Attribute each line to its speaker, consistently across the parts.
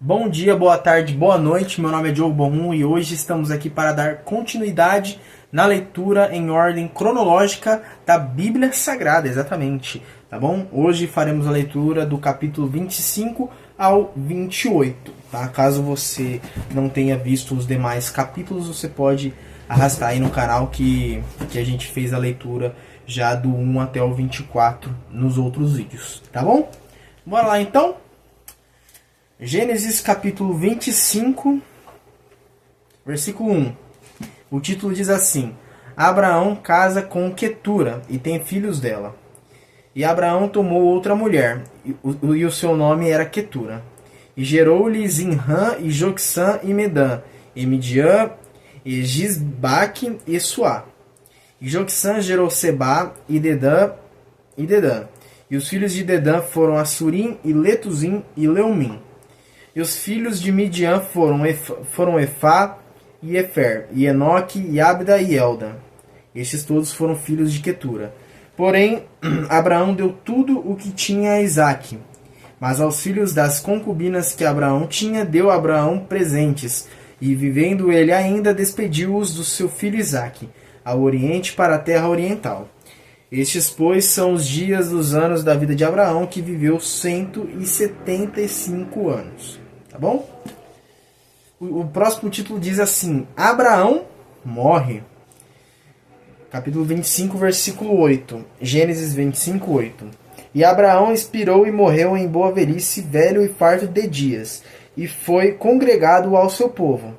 Speaker 1: Bom dia, boa tarde, boa noite. Meu nome é Diogo Borrum e hoje estamos aqui para dar continuidade na leitura em ordem cronológica da Bíblia Sagrada, exatamente, tá bom? Hoje faremos a leitura do capítulo 25 ao 28, tá? Caso você não tenha visto os demais capítulos, você pode arrastar aí no canal que a gente fez a leitura já do 1 até o 24 nos outros vídeos, tá bom? Bora lá então? Gênesis capítulo 25, versículo 1. O título diz assim: Abraão casa com Quetura e tem filhos dela. E Abraão tomou outra mulher, e o seu nome era Quetura. E gerou-lhe Zinrã, e Joksã, e Medã, e Midian, e Gisbaque, e Suá. E Joksã gerou Sebá, e Dedã. E os filhos de Dedã foram Assurim, e Letuzim, e Leumim. E os filhos de Midian foram Efá e Efer, e Enoque, e Abda e Elda. Estes todos foram filhos de Quetura. Porém, Abraão deu tudo o que tinha a Isaque. Mas aos filhos das concubinas que Abraão tinha, deu Abraão presentes. E vivendo ele ainda, despediu-os do seu filho Isaque, ao oriente para a terra oriental. Estes, pois, são os dias dos anos da vida de Abraão, que viveu 175 anos. Tá bom? O próximo título diz assim: Abraão morre. Capítulo 25, versículo 8. Gênesis 25, 8. E Abraão expirou e morreu em boa velhice, velho e farto de dias, e foi congregado ao seu povo.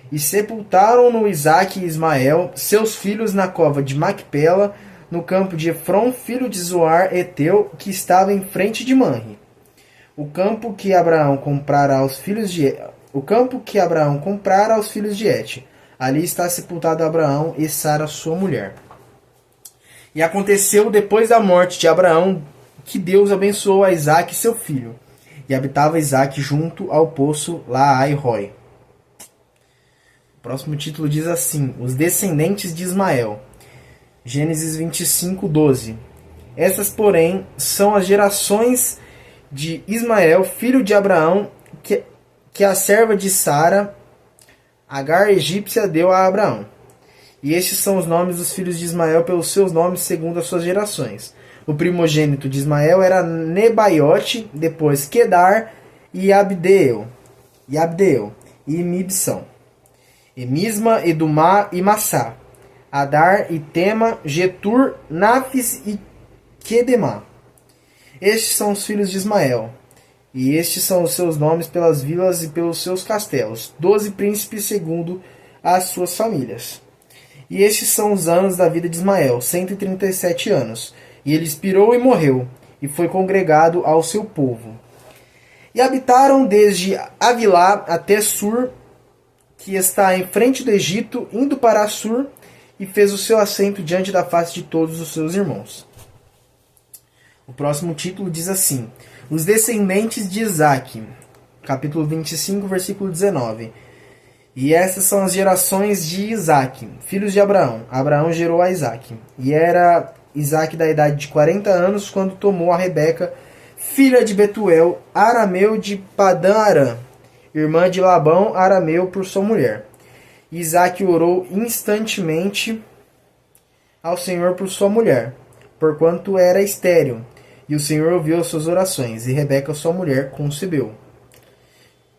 Speaker 1: E sepultaram-no Isaque e Ismael, seus filhos, na cova de Macpela, no campo de Efron, filho de Zoar, Eteu, que estava em frente de Manre. O campo que Abraão comprara aos filhos de Et. Ali está sepultado Abraão e Sara, sua mulher. E aconteceu depois da morte de Abraão que Deus abençoou a Isaque, seu filho. E habitava Isaque junto ao poço Laai-Roi. O próximo título diz assim: Os descendentes de Ismael. Gênesis 25, 12. Essas, porém, são as gerações de Ismael, filho de Abraão, que a serva de Sara, Agar egípcia, deu a Abraão. E estes são os nomes dos filhos de Ismael pelos seus nomes segundo as suas gerações. O primogênito de Ismael era Nebaiote, depois Quedar e Abdeel, e Mibsão, e Misma, Edumá e Massá, Adar e Tema, Getur, Nafis e Quedemá. Estes são os filhos de Ismael, e estes são os seus nomes pelas vilas e pelos seus castelos, 12 príncipes segundo as suas famílias. E estes são os anos da vida de Ismael, 137 anos. E ele expirou e morreu, e foi congregado ao seu povo. E habitaram desde Avilá até Sur, que está em frente do Egito, indo para Assur, e fez o seu assento diante da face de todos os seus irmãos. O próximo título diz assim: Os descendentes de Isaque. Capítulo 25, versículo 19. E essas são as gerações de Isaque, filhos de Abraão. Abraão gerou a Isaque. E era Isaque da idade de 40 anos, quando tomou a Rebeca, filha de Betuel, arameu de Padã-Arã, irmã de Labão, arameu, por sua mulher. E Isaque orou instantemente ao Senhor por sua mulher, porquanto era estéril. E o Senhor ouviu as suas orações, e Rebeca, sua mulher, concebeu.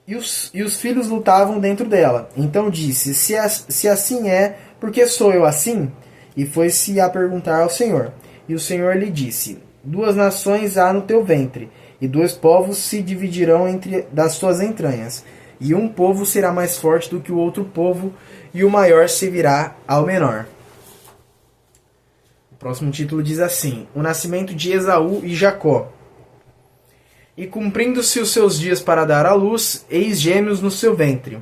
Speaker 1: E os filhos lutavam dentro dela. Então disse: se assim é, por que sou eu assim? E foi-se a perguntar ao Senhor. E o Senhor lhe disse: 2 nações há no teu ventre, e 2 povos se dividirão das tuas entranhas. E um povo será mais forte do que o outro povo, e o maior servirá ao menor. O próximo título diz assim: O nascimento de Esaú e Jacó. E cumprindo-se os seus dias para dar à luz, eis gêmeos no seu ventre.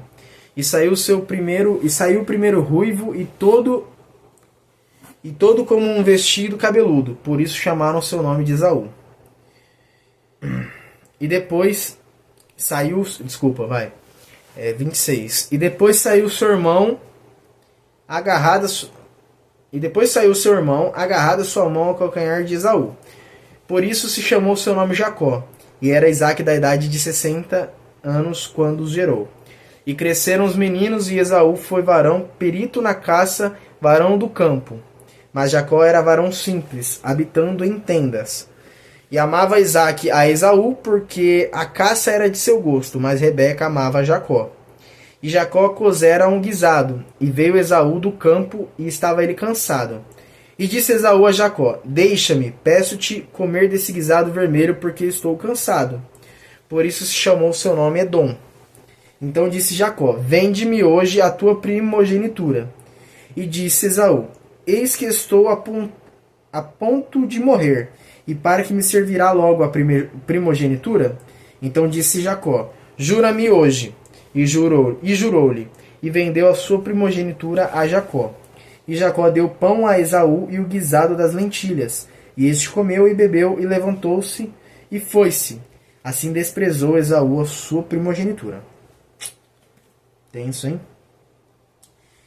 Speaker 1: E saiu o primeiro ruivo e todo como um vestido cabeludo, por isso chamaram seu nome de Esaú. E depois saiu, 26. E depois saiu seu irmão agarrado sua mão ao calcanhar de Esaú. Por isso se chamou seu nome Jacó. E era Isaque da idade de 60 anos quando os gerou. E cresceram os meninos, e Esaú foi varão perito na caça, varão do campo. Mas Jacó era varão simples, habitando em tendas. E amava Isaque a Esaú, porque a caça era de seu gosto, mas Rebeca amava Jacó. E Jacó cozera um guisado, e veio Esaú do campo, e estava ele cansado. E disse Esaú a Jacó: Deixa-me, peço-te, comer desse guisado vermelho, porque estou cansado. Por isso se chamou seu nome Edom. Então disse Jacó: Vende-me hoje a tua primogenitura. E disse Esaú: Eis que estou a ponto de morrer, e para que me servirá logo a primogenitura? Então disse Jacó: Jura-me hoje. E jurou-lhe, e vendeu a sua primogenitura a Jacó. E Jacó deu pão a Esaú e o guisado das lentilhas. E este comeu e bebeu, e levantou-se e foi-se. Assim desprezou Esaú a sua primogenitura. Tenso, hein?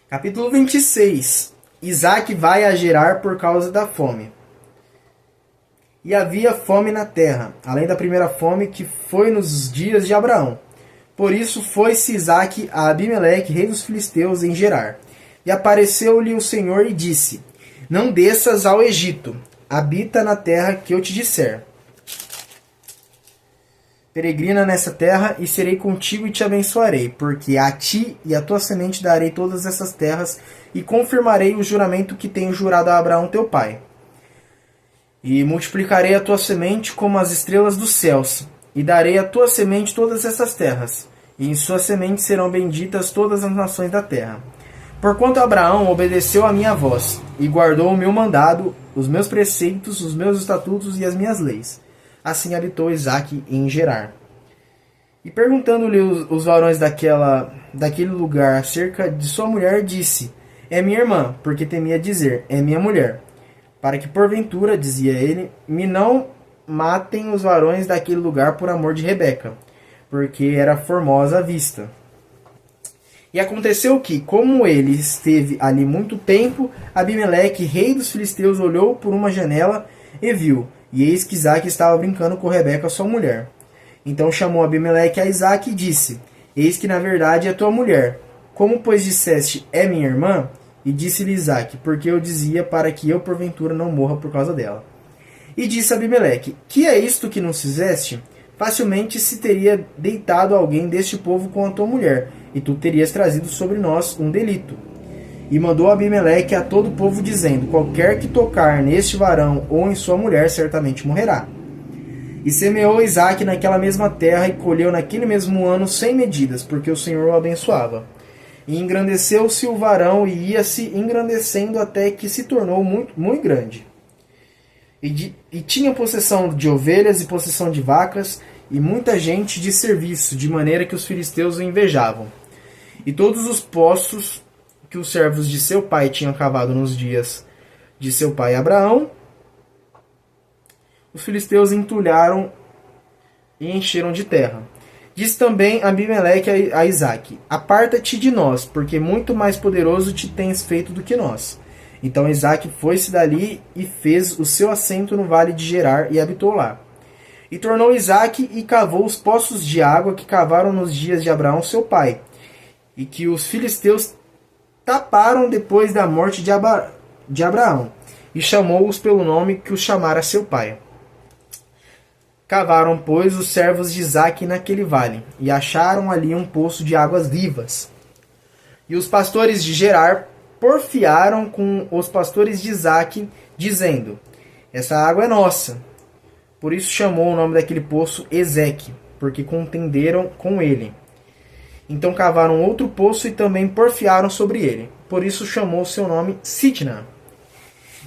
Speaker 1: Capítulo 26. Isaque vai a Gerar por causa da fome. E havia fome na terra, além da primeira fome que foi nos dias de Abraão. Por isso foi-se Isaque a Abimeleque, rei dos filisteus, em Gerar. E apareceu-lhe o Senhor e disse: Não desças ao Egito, habita na terra que eu te disser. Peregrina nessa terra, e serei contigo e te abençoarei, porque a ti e a tua semente darei todas essas terras, e confirmarei o juramento que tenho jurado a Abraão teu pai. E multiplicarei a tua semente como as estrelas dos céus, e darei à tua semente todas essas terras, e em sua semente serão benditas todas as nações da terra. Porquanto Abraão obedeceu a minha voz, e guardou o meu mandado, os meus preceitos, os meus estatutos e as minhas leis. Assim habitou Isaque em Gerar. E perguntando-lhe os varões daquele lugar acerca de sua mulher, disse: É minha irmã, porque temia dizer: É minha mulher. Para que porventura, dizia ele, me não matem os varões daquele lugar por amor de Rebeca, porque era formosa à vista. E aconteceu que, como ele esteve ali muito tempo, Abimeleque, rei dos filisteus, olhou por uma janela e viu, e eis que Isaque estava brincando com Rebeca, sua mulher. Então chamou Abimeleque a Isaque e disse: Eis que na verdade é tua mulher. Como, pois, disseste: É minha irmã? E disse-lhe Isaque: Porque eu dizia, para que eu porventura não morra por causa dela. E disse Abimeleque: Que é isto que nos fizeste? Facilmente se teria deitado alguém deste povo com a tua mulher, e tu terias trazido sobre nós um delito. E mandou Abimeleque a todo o povo, dizendo: Qualquer que tocar neste varão ou em sua mulher, certamente morrerá. E semeou Isaque naquela mesma terra, e colheu naquele mesmo ano 100 medidas, porque o Senhor o abençoava. E engrandeceu-se o varão, e ia-se engrandecendo até que se tornou muito, muito grande. E tinha possessão de ovelhas e possessão de vacas, e muita gente de serviço, de maneira que os filisteus o invejavam. E todos os poços que os servos de seu pai tinham cavado nos dias de seu pai Abraão, os filisteus entulharam e encheram de terra. Diz também Abimeleque a Isaque: Aparta-te de nós, porque muito mais poderoso te tens feito do que nós. Então Isaque foi-se dali e fez o seu assento no vale de Gerar e habitou lá. E tornou Isaque e cavou os poços de água que cavaram nos dias de Abraão seu pai, e que os filisteus taparam depois da morte de Abraão, e chamou-os pelo nome que os chamara seu pai. Cavaram, pois, os servos de Isaque naquele vale, e acharam ali um poço de águas vivas. E os pastores de Gerar porfiaram com os pastores de Isaque, dizendo: Essa água é nossa. Por isso chamou o nome daquele poço Ezeque, porque contenderam com ele. Então cavaram outro poço e também porfiaram sobre ele. Por isso chamou seu nome Sitna.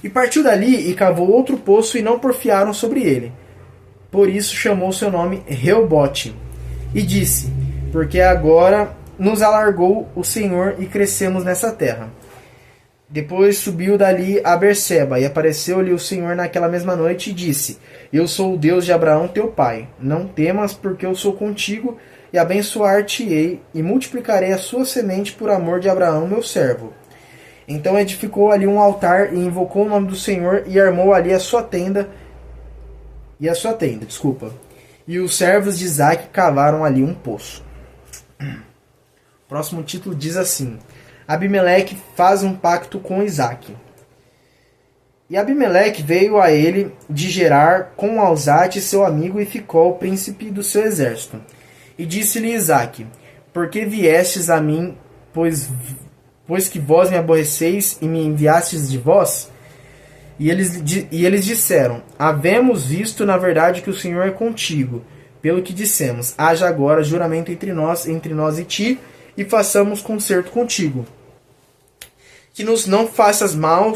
Speaker 1: E partiu dali e cavou outro poço e não porfiaram sobre ele. Por isso chamou seu nome Reobote. E disse: Porque agora nos alargou o Senhor e crescemos nessa terra. Depois subiu dali a Berseba, e apareceu-lhe o Senhor naquela mesma noite e disse: Eu sou o Deus de Abraão teu pai. Não temas, porque eu sou contigo, e abençoar-te-ei, e multiplicarei a sua semente por amor de Abraão meu servo. Então edificou ali um altar, e invocou o nome do Senhor, e armou ali a sua tenda. E os servos de Isaque cavaram ali um poço. O próximo título diz assim: Abimeleque faz um pacto com Isaque. E Abimeleque veio a ele de Gerar com Alzate seu amigo e ficou príncipe do seu exército. E disse-lhe Isaque: Por que viestes a mim, pois que vós me aborreceis e me enviastes de vós? E eles disseram: Havemos visto na verdade que o Senhor é contigo. Pelo que dissemos: Haja agora juramento entre nós e ti, e façamos concerto contigo. Que nos não faças mal,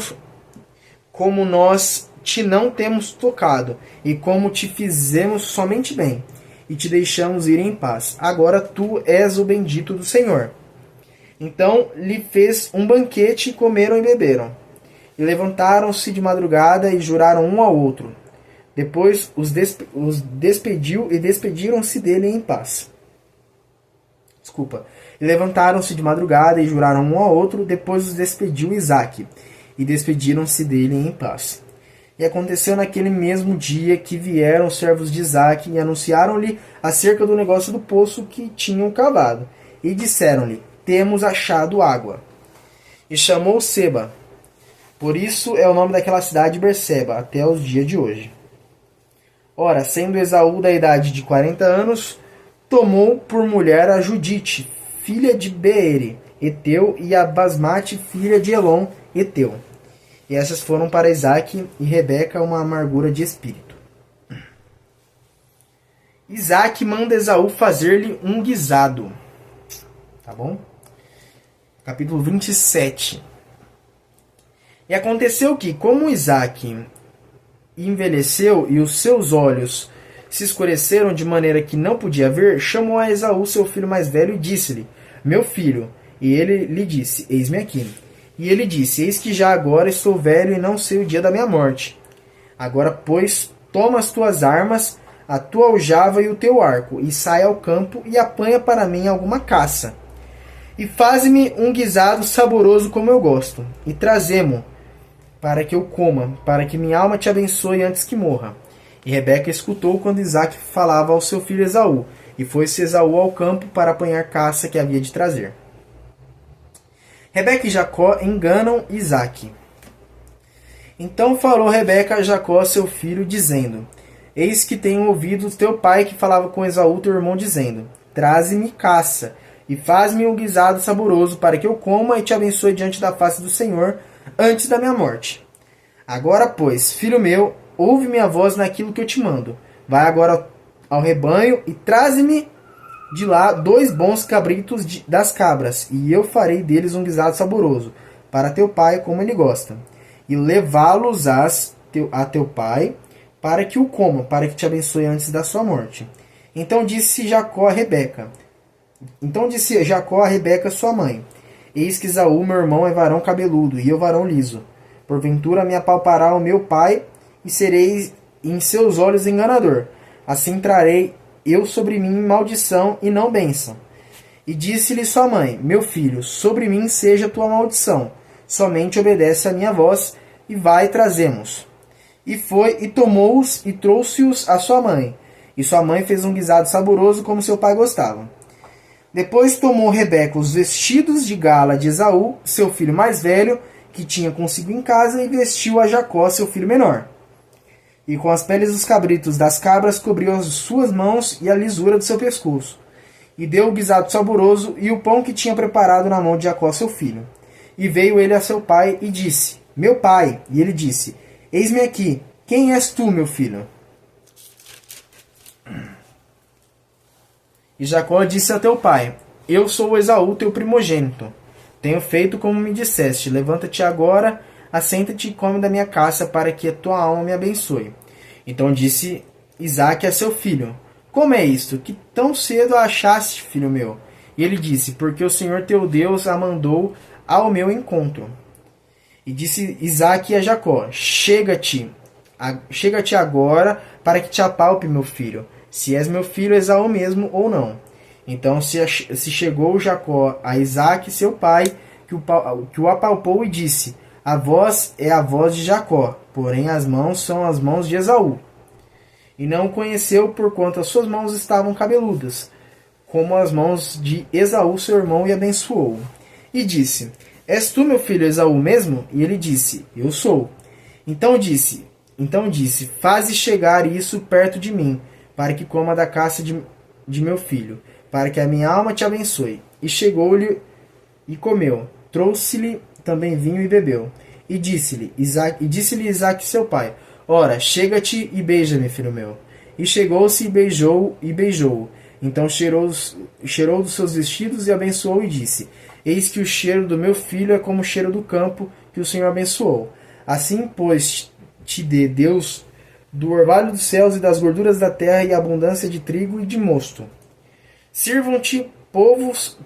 Speaker 1: como nós te não temos tocado, e como te fizemos somente bem, e te deixamos ir em paz. Agora tu és o bendito do Senhor. Então lhe fez um banquete, e comeram e beberam. E levantaram-se de madrugada e juraram um ao outro. Depois os despediu e despediram-se dele em paz. E levantaram-se de madrugada e juraram um ao outro. Depois os despediu Isaque e despediram-se dele em paz. E aconteceu naquele mesmo dia que vieram os servos de Isaque e anunciaram-lhe acerca do negócio do poço que tinham cavado. E disseram-lhe: Temos achado água. E chamou Seba. Por isso é o nome daquela cidade Berseba, até os dias de hoje. Ora, sendo Esaú da idade de 40 anos, tomou por mulher a Judite, filha de Beere, Eteu, e a Basmate, filha de Elon, Eteu. E essas foram para Isaque e Rebeca uma amargura de espírito. Isaque manda Esaú fazer-lhe um guisado. Tá bom? Capítulo 27. E aconteceu que, como Isaque envelheceu e os seus olhos se escureceram de maneira que não podia ver, chamou a Esaú, seu filho mais velho, e disse-lhe: Meu filho. E ele lhe disse: Eis-me aqui. E ele disse: Eis que já agora estou velho e não sei o dia da minha morte. Agora, pois, toma as tuas armas, a tua aljava e o teu arco, e sai ao campo e apanha para mim alguma caça. E faze-me um guisado saboroso como eu gosto, e trazemo para que eu coma, para que minha alma te abençoe antes que morra. E Rebeca escutou quando Isaque falava ao seu filho Esaú, e foi-se Esaú ao campo para apanhar caça que havia de trazer. Rebeca e Jacó enganam Isaque. Então falou Rebeca a Jacó, seu filho, dizendo: Eis que tenho ouvido teu pai que falava com Esaú, teu irmão, dizendo: Traze-me caça, e faz-me um guisado saboroso, para que eu coma e te abençoe diante da face do Senhor, antes da minha morte. Agora, pois, filho meu, ouve minha voz naquilo que eu te mando. Vai agora ao rebanho e traze-me de lá 2 bons cabritos das cabras, e eu farei deles um guisado saboroso, para teu pai, como ele gosta. E levá-los-ás a teu pai, para que o coma, para que te abençoe antes da sua morte. Então disse Jacó a Rebeca, sua mãe: Eis que Esaú, meu irmão, é varão cabeludo, e eu varão liso. Porventura me apalpará o meu pai, e serei em seus olhos enganador. Assim trarei eu sobre mim maldição e não bênção. E disse-lhe sua mãe: Meu filho, sobre mim seja tua maldição. Somente obedece a minha voz, e vai, trazemos. E foi, e tomou-os, e trouxe-os a sua mãe. E sua mãe fez um guisado saboroso, como seu pai gostava. Depois tomou Rebeca os vestidos de gala de Esaú, seu filho mais velho, que tinha consigo em casa, e vestiu a Jacó, seu filho menor. E com as peles dos cabritos das cabras cobriu as suas mãos e a lisura do seu pescoço. E deu o guisado saboroso e o pão que tinha preparado na mão de Jacó, seu filho. E veio ele a seu pai e disse: Meu pai. E ele disse: Eis-me aqui. Quem és tu, meu filho? E Jacó disse a teu pai: Eu sou Esaú, teu primogênito. Tenho feito como me disseste. Levanta-te agora, assenta-te e come da minha caça, para que a tua alma me abençoe. Então disse Isaque a seu filho: Como é isto? Que tão cedo a achaste, filho meu? E ele disse: Porque o Senhor teu Deus a mandou ao meu encontro. E disse Isaque a Jacó: Chega-te agora, para que te apalpe, meu filho, se és meu filho Esaú mesmo ou não. Então se chegou Jacó a Isaque, seu pai, que o apalpou e disse: A voz é a voz de Jacó, porém as mãos são as mãos de Esaú. E não o conheceu, porquanto as suas mãos estavam cabeludas, como as mãos de Esaú, seu irmão, e abençoou. E disse: És tu, meu filho Esaú mesmo? E ele disse: Eu sou. Então disse: Faze chegar isso perto de mim, para que coma da caça de meu filho, para que a minha alma te abençoe. E chegou-lhe e comeu. Trouxe-lhe também vinho e bebeu. E disse-lhe Isaque, seu pai: Ora, chega-te e beija-me, filho meu. E chegou-se e beijou. Então cheirou dos seus vestidos e abençoou e disse: Eis que o cheiro do meu filho é como o cheiro do campo que o Senhor abençoou. Assim, pois, te dê Deus do orvalho dos céus e das gorduras da terra e abundância de trigo e de mosto. Sirvam-te povos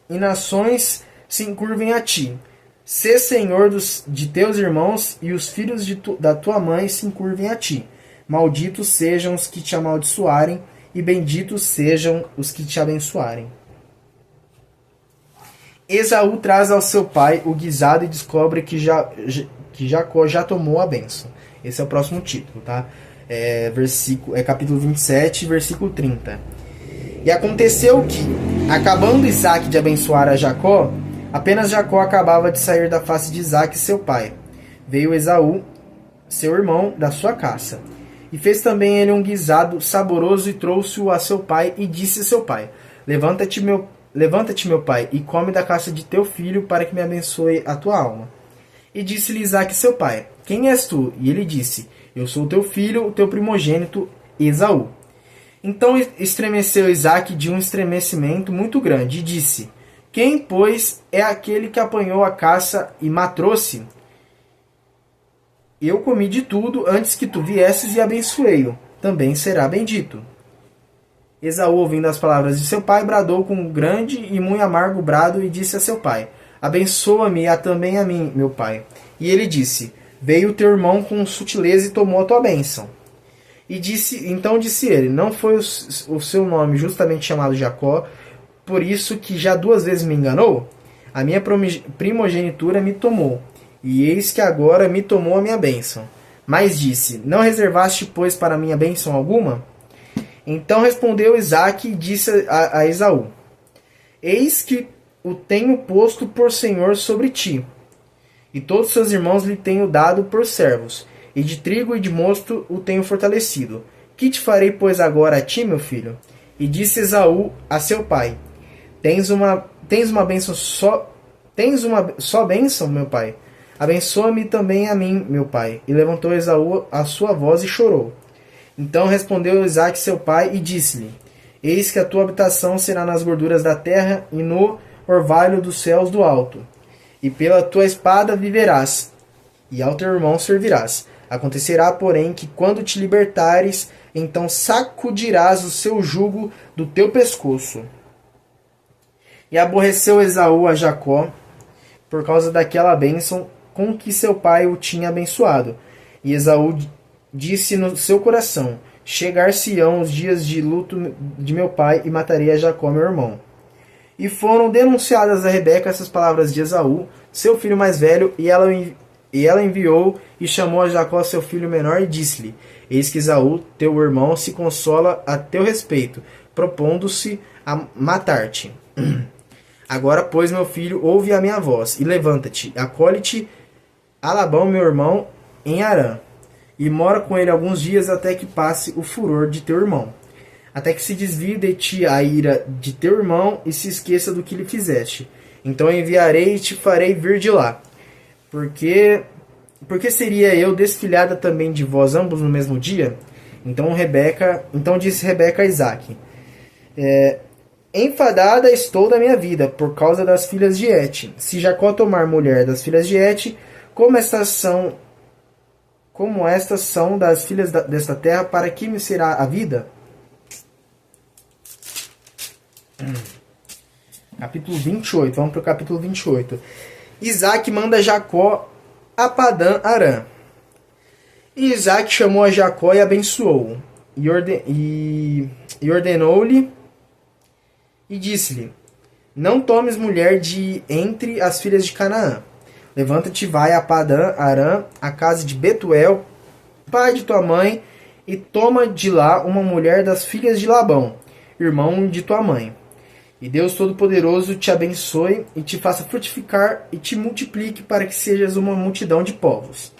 Speaker 1: e nações se encurvem a ti. Sê senhor de teus irmãos, e os filhos da tua mãe se encurvem a ti. Malditos sejam os que te amaldiçoarem, e benditos sejam os que te abençoarem. Esaú traz ao seu pai o guisado e descobre que Jacó já tomou a bênção. Esse é o próximo título, tá? Capítulo 27, versículo 30. E aconteceu que, acabando Isaque de abençoar a Jacó, apenas Jacó acabava de sair da face de Isaque, seu pai. Veio Esaú, seu irmão, da sua caça. E fez também ele um guisado saboroso e trouxe-o a seu pai e disse a seu pai: Levanta-te, meu pai, e come da caça de teu filho, para que me abençoe a tua alma. E disse-lhe Isaque, seu pai: Quem és tu? E ele disse: Eu sou teu filho, o teu primogênito, Esaú. Então estremeceu Isaque de um estremecimento muito grande, e disse: Quem, pois, é aquele que apanhou a caça e matrou-se? Eu comi de tudo antes que tu viesses e abençoei-o. Também será bendito. Esaú, ouvindo as palavras de seu pai, bradou com um grande e muito amargo brado e disse a seu pai: Abençoa-me também a mim, meu pai. E ele disse: Veio teu irmão com sutileza e tomou a tua bênção. Então disse ele: Não foi o seu nome justamente chamado Jacó, por isso que já 2 vezes me enganou? A minha primogenitura me tomou, e eis que agora me tomou a minha bênção. Mas disse: Não reservaste, pois, para minha bênção alguma? Então respondeu Isaque e disse a Esaú: Eis que o tenho posto por senhor sobre ti, e todos seus irmãos lhe tenho dado por servos, e de trigo e de mosto o tenho fortalecido. Que te farei, pois, agora a ti, meu filho? E disse Esaú a seu pai: Tens uma bênção Tens uma só bênção, meu pai? Abençoa-me também a mim, meu pai. E levantou Esaú a sua voz e chorou. Então respondeu Isaque seu pai e disse-lhe: Eis que a tua habitação será nas gorduras da terra e no orvalho dos céus do alto. E pela tua espada viverás, e ao teu irmão servirás. Acontecerá, porém, que quando te libertares, então sacudirás o seu jugo do teu pescoço. E aborreceu Esaú a Jacó por causa daquela bênção com que seu pai o tinha abençoado. E Esaú disse no seu coração: Chegar-se-ão os dias de luto de meu pai, e matarei a Jacó, meu irmão. E foram denunciadas a Rebeca essas palavras de Esaú, seu filho mais velho, e ela enviou e chamou a Jacó, seu filho menor, e disse-lhe: Eis que Esaú, teu irmão, se consola a teu respeito, propondo-se a matar-te. Agora, pois, meu filho, ouve a minha voz, e levanta-te, acolhe-te a Labão, meu irmão, em Harã, e mora com ele alguns dias até que passe o furor de teu irmão, até que se desvie de ti a ira de teu irmão e se esqueça do que lhe fizeste. Então enviarei e te farei vir de lá. Porque seria eu desfilhada também de vós ambos no mesmo dia? Então disse Rebeca a Isaque: Enfadada estou da minha vida por causa das filhas de Et. Se Jacó tomar mulher das filhas de Et, como estas são das filhas desta terra, para que me será a vida? Capítulo 28, vamos para o capítulo 28. Isaque manda Jacó a Padã Arã. E Isaque chamou a Jacó e abençoou-o, e ordenou-lhe, e disse-lhe: Não tomes mulher de entre as filhas de Canaã. Levanta-te, vai a Padã Arã, a casa de Betuel, pai de tua mãe, e toma de lá uma mulher das filhas de Labão, irmão de tua mãe. E Deus Todo-Poderoso te abençoe e te faça frutificar e te multiplique para que sejas uma multidão de povos.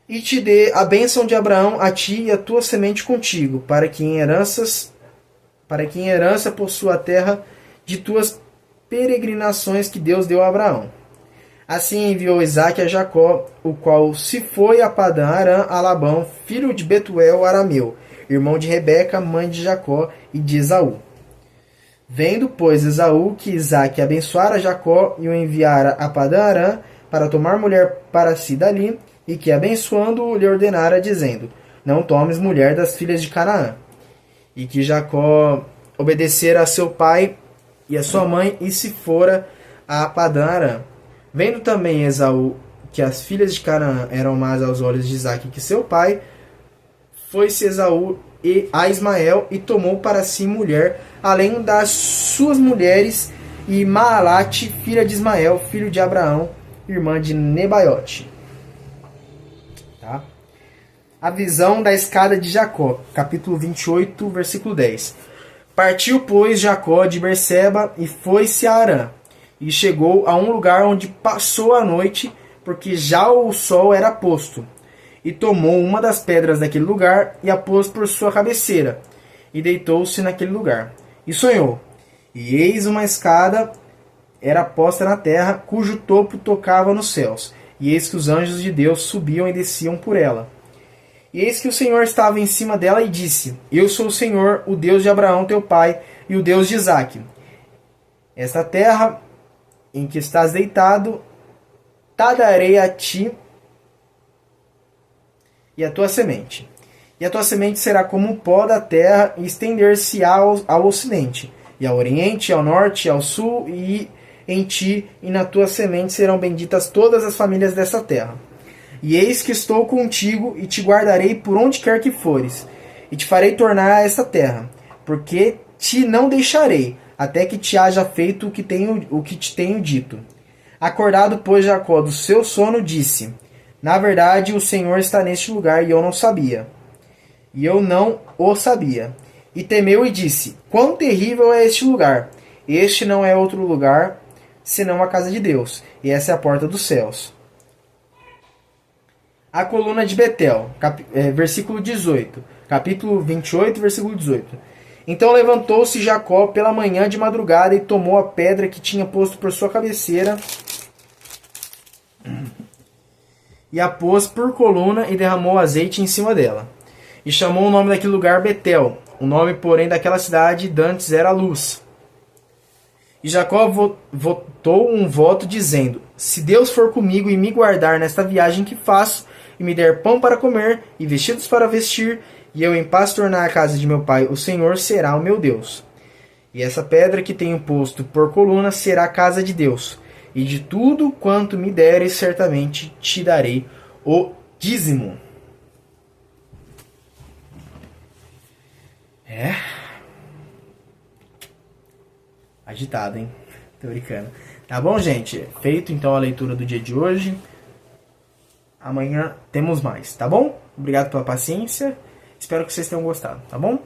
Speaker 1: E te dê a bênção de Abraão a ti e a tua semente contigo, para que em herança possua a terra de tuas peregrinações que Deus deu a Abraão. Assim enviou Isaque a Jacó, o qual se foi a Padã Arã a Labão, filho de Betuel arameu, irmão de Rebeca, mãe de Jacó e de Esaú. Vendo, pois, Esaú que Isaque abençoara Jacó e o enviara a Padã Arã para tomar mulher para si dali, e que abençoando-o lhe ordenara, dizendo: não tomes mulher das filhas de Canaã. E que Jacó obedecera a seu pai e a sua mãe, e se fora a Padã Arã. Vendo também Esaú que as filhas de Canaã eram más aos olhos de Isaque que seu pai, foi-se Esaú a Ismael e tomou para si mulher, além das suas mulheres, e Maalate, filha de Ismael, filho de Abraão, irmã de Nebaiote. Tá? A visão da escada de Jacó, capítulo 28, versículo 10. Partiu, pois, Jacó de Berseba e foi-se a Harã, e chegou a um lugar onde passou a noite, porque já o sol era posto. E tomou uma das pedras daquele lugar e a pôs por sua cabeceira, e deitou-se naquele lugar. E sonhou. E eis uma escada era posta na terra, cujo topo tocava nos céus. E eis que os anjos de Deus subiam e desciam por ela. E eis que o Senhor estava em cima dela e disse: eu sou o Senhor, o Deus de Abraão teu pai, e o Deus de Isaque. Esta terra em que estás deitado, ta darei a ti e a tua semente. E a tua semente será como o pó da terra, e estender-se-á ao ocidente, e ao oriente, e ao norte, e ao sul, e em ti e na tua semente serão benditas todas as famílias dessa terra. E eis que estou contigo, e te guardarei por onde quer que fores, e te farei tornar a esta terra, porque te não deixarei, até que te haja feito o que te tenho dito. Acordado, pois, Jacó do seu sono, disse: na verdade, o Senhor está neste lugar, e eu não sabia. E eu não o sabia. E temeu e disse: quão terrível é este lugar! Este não é outro lugar, senão a casa de Deus, e essa é a porta dos céus. A coluna de Betel, versículo 18. Capítulo 28, versículo 18. Então levantou-se Jacó pela manhã de madrugada, e tomou a pedra que tinha posto por sua cabeceira, e a pôs por coluna, e derramou azeite em cima dela. E chamou o nome daquele lugar Betel. O nome, porém, daquela cidade dantes era Luz. E Jacó votou um voto, dizendo: se Deus for comigo e me guardar nesta viagem que faço, e me der pão para comer, e vestidos para vestir, e eu em paz tornar a casa de meu pai, o Senhor será o meu Deus. E essa pedra que tenho posto por coluna será a casa de Deus. E de tudo quanto me deres, certamente te darei o dízimo. Agitado, hein? Tô brincando. Tá bom, gente? Feito então a leitura do dia de hoje. Amanhã temos mais, tá bom? Obrigado pela paciência. Espero que vocês tenham gostado, tá bom?